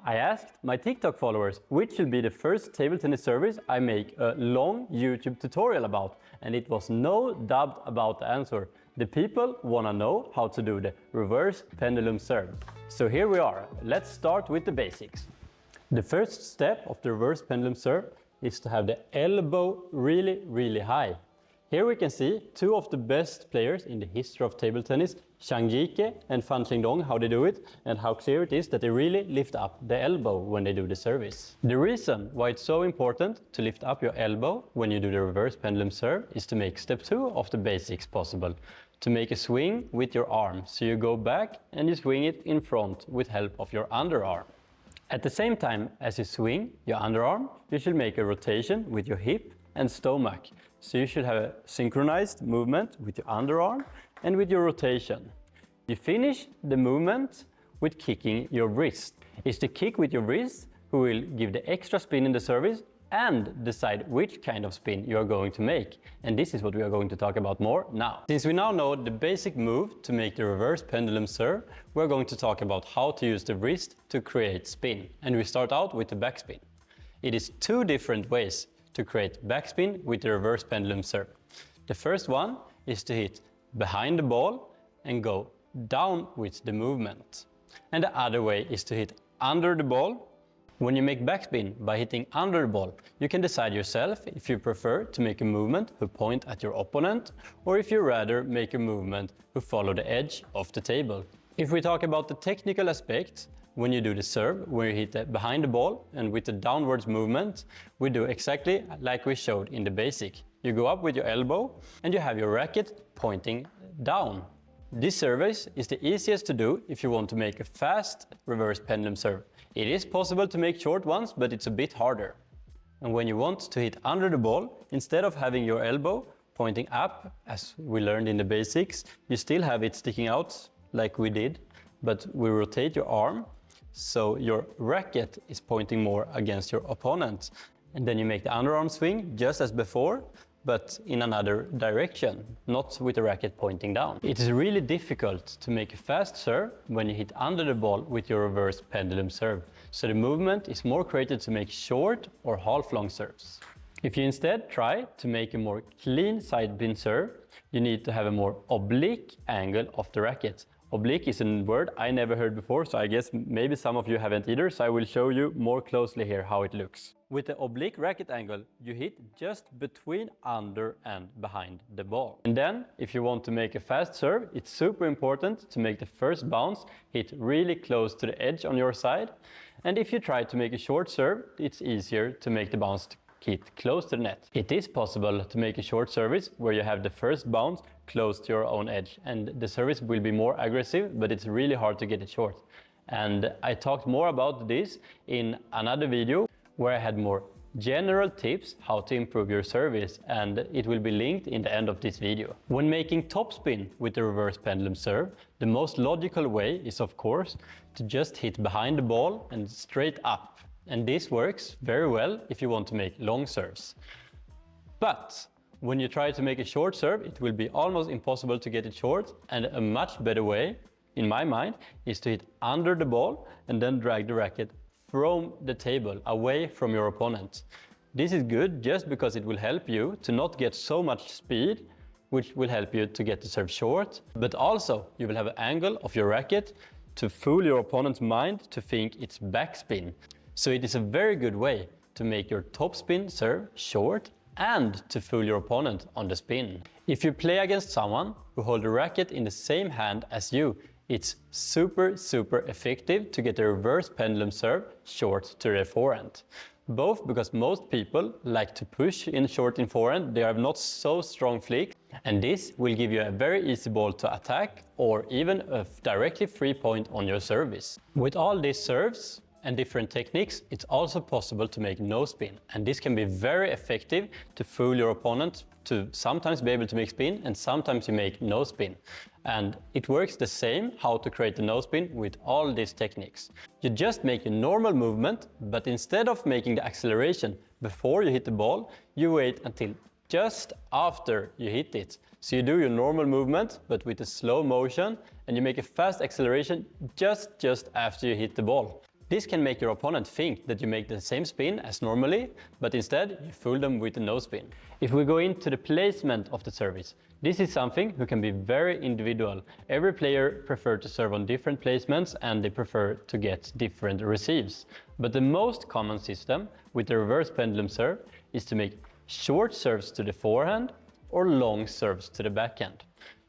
I asked my TikTok followers which should be the first table tennis service I make a long YouTube tutorial about, and it was no doubt about the answer. The people wanna know how to do the reverse pendulum serve. So here we are. Let's start with the basics. The first step of the reverse pendulum serve is to have the elbow really high. Here we can see two of the best players in the history of table tennis, Zhang Jike and Fan Qingdong, how they do it, and how clear it is that they really lift up the elbow when they do the service. The reason why it's so important to lift up your elbow when you do the reverse pendulum serve is to make step 2 of the basics possible. To make a swing with your arm, so you go back and you swing it in front with help of your underarm. At the same time as you swing your underarm, you should make a rotation with your hip and stomach. So you should have a synchronized movement with your underarm and with your rotation. You finish the movement with kicking your wrist. It's the kick with your wrist who will give the extra spin in the service and decide which kind of spin you are going to make. And this is what we are going to talk about more now. Since we now know the basic move to make the reverse pendulum serve, we're going to talk about how to use the wrist to create spin. And we start out with the backspin. It is two different ways to create backspin with the reverse pendulum serve. The first one is to hit behind the ball and go down with the movement. And the other way is to hit under the ball. When you make backspin by hitting under the ball, you can decide yourself if you prefer to make a movement who point at your opponent, or if you rather make a movement who follow the edge of the table. If we talk about the technical aspect, when you do the serve, where you hit behind the ball and with the downwards movement, we do exactly like we showed in the basic. You go up with your elbow and you have your racket pointing down. This service is the easiest to do if you want to make a fast reverse pendulum serve. It is possible to make short ones, but it's a bit harder. And when you want to hit under the ball, instead of having your elbow pointing up, as we learned in the basics, you still have it sticking out like we did, but we rotate your arm so your racket is pointing more against your opponent. And then you make the underarm swing just as before, but in another direction, not with the racket pointing down. It is really difficult to make a fast serve when you hit under the ball with your reverse pendulum serve. So the movement is more created to make short or half-long serves. If you instead try to make a more clean side pin serve, you need to have a more oblique angle of the racket. Oblique is a word I never heard before, so I guess maybe some of you haven't either, so I will show you more closely here how it looks. With the oblique racket angle, you hit just between under and behind the ball. And then, if you want to make a fast serve, it's super important to make the first bounce hit really close to the edge on your side. And if you try to make a short serve, it's easier to make the bounce hit close to the net. It is possible to make a short service where you have the first bounce close to your own edge, and the service will be more aggressive, but it's really hard to get it short. And I talked more about this in another video where I had more general tips how to improve your service, and it will be linked in the end of this video. When making topspin with the reverse pendulum serve, the most logical way is of course to just hit behind the ball and straight up. And this works very well if you want to make long serves. But when you try to make a short serve, it will be almost impossible to get it short, and a much better way, in my mind, is to hit under the ball and then drag the racket from the table, away from your opponent. This is good just because it will help you to not get so much speed, which will help you to get the serve short, but also you will have an angle of your racket to fool your opponent's mind to think it's backspin. So it is a very good way to make your topspin serve short and to fool your opponent on the spin. If you play against someone who holds the racket in the same hand as you, it's super effective to get the reverse pendulum serve short to their forehand. Both because most people like to push in short in forehand, they have not so strong flick, and this will give you a very easy ball to attack or even a directly free point on your service. With all these serves and different techniques, it's also possible to make no spin, and this can be very effective to fool your opponent to sometimes be able to make spin and sometimes you make no spin. And it works the same how to create the no spin with all these techniques. You just make a normal movement, but instead of making the acceleration before you hit the ball, you wait until just after you hit it. So you do your normal movement but with a slow motion, and you make a fast acceleration just after you hit the ball. This can make your opponent think that you make the same spin as normally, but instead you fool them with the no spin. If we go into the placement of the service, this is something who can be very individual. Every player prefers to serve on different placements and they prefer to get different receives. But the most common system with the reverse pendulum serve is to make short serves to the forehand or long serves to the backhand.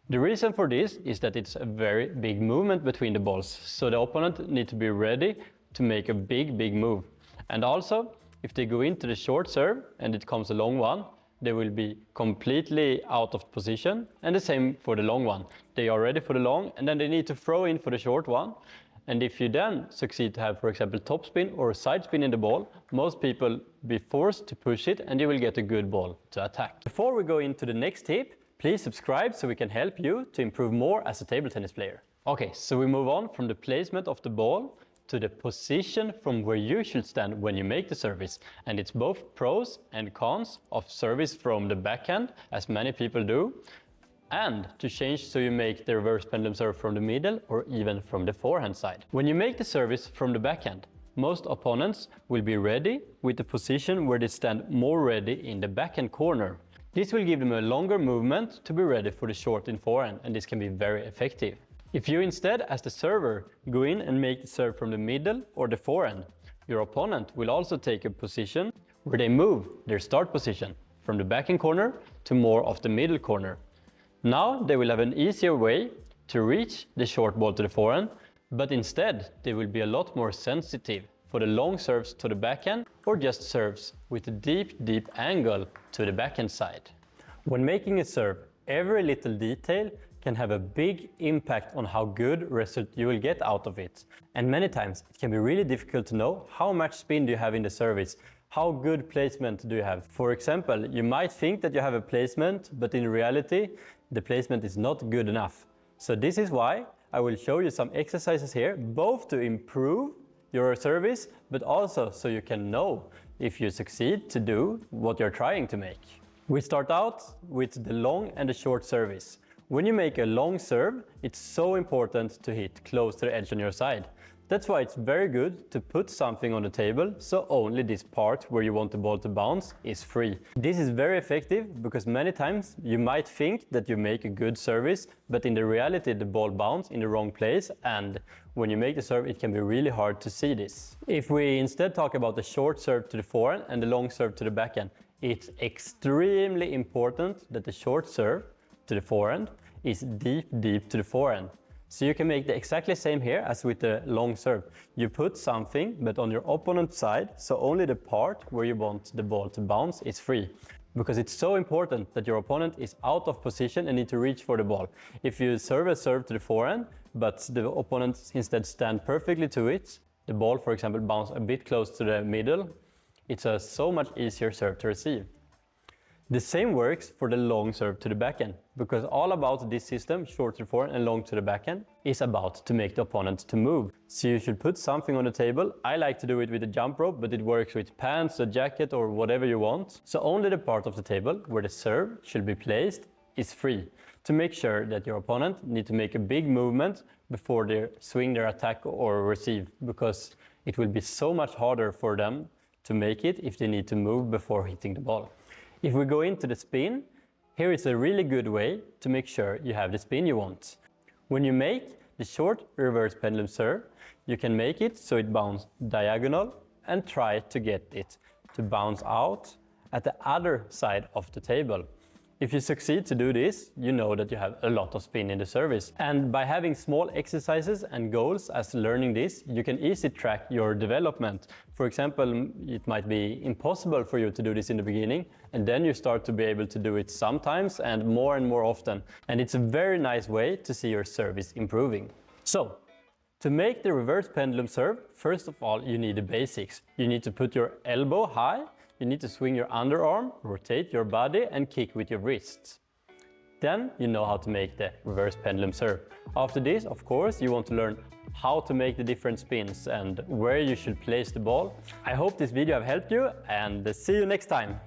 The reason for this is that it's a very big movement between the balls, so the opponent needs to be ready to make a big move. And also, if they go into the short serve and it comes a long one, they will be completely out of position, and the same for the long one. They are ready for the long and then they need to throw in for the short one. And if you then succeed to have, for example, top spin or side spin in the ball, most people be forced to push it and you will get a good ball to attack. Before we go into the next tip, please subscribe so we can help you to improve more as a table tennis player. Okay, so we move on from the placement of the ball to the position from where you should stand when you make the service. And it's both pros and cons of service from the backhand, as many people do, and to change so you make the reverse pendulum serve from the middle or even from the forehand side. When you make the service from the backhand, most opponents will be ready with the position where they stand more ready in the backhand corner. This will give them a longer movement to be ready for the short in forehand, and this can be very effective. If you instead, as the server, go in and make the serve from the middle or the forehand, your opponent will also take a position where they move their start position from the backhand corner to more of the middle corner. Now they will have an easier way to reach the short ball to the forehand, but instead they will be a lot more sensitive for the long serves to the backhand or just serves with a deep angle to the backhand side. When making a serve, every little detail can have a big impact on how good result you will get out of it. And many times it can be really difficult to know how much spin do you have in the service, how good placement do you have. For example, you might think that you have a placement, but in reality the placement is not good enough. So this is why I will show you some exercises here, both to improve your service, but also so you can know if you succeed to do what you're trying to make. We start out with the long and the short service. When you make a long serve, it's so important to hit close to the edge on your side. That's why it's very good to put something on the table so only this part where you want the ball to bounce is free. This is very effective because many times you might think that you make a good service, but in the reality the ball bounces in the wrong place, and when you make the serve it can be really hard to see this. If we instead talk about the short serve to the forehand and the long serve to the backhand, it's extremely important that the short serve to the forehand is deep to the forehand. So you can make the exactly same here as with the long serve. You put something but on your opponent's side, so only the part where you want the ball to bounce is free. Because it's so important that your opponent is out of position and need to reach for the ball. If you serve a serve to the forehand, but the opponent instead stand perfectly to it, the ball, for example, bounce a bit close to the middle, it's a so much easier serve to receive. The same works for the long serve to the backhand, because all about this system, short to the forehand and long to the backhand, is about to make the opponent to move. So you should put something on the table. I like to do it with a jump rope, but it works with pants, a jacket or whatever you want. So only the part of the table where the serve should be placed is free, to make sure that your opponent need to make a big movement before they swing their attack or receive, because it will be so much harder for them to make it if they need to move before hitting the ball. If we go into the spin, here is a really good way to make sure you have the spin you want. When you make the short reverse pendulum serve, you can make it so it bounces diagonal and try to get it to bounce out at the other side of the table. If you succeed to do this, you know that you have a lot of spin in the service. And by having small exercises and goals as learning this, you can easily track your development. For example, it might be impossible for you to do this in the beginning, and then you start to be able to do it sometimes and more often. And it's a very nice way to see your service improving. So, to make the reverse pendulum serve, first of all, you need the basics. You need to put your elbow high. You need to swing your underarm, rotate your body and kick with your wrists. Then you know how to make the reverse pendulum serve. After this, of course, you want to learn how to make the different spins and where you should place the ball. I hope this video have helped you, and see you next time.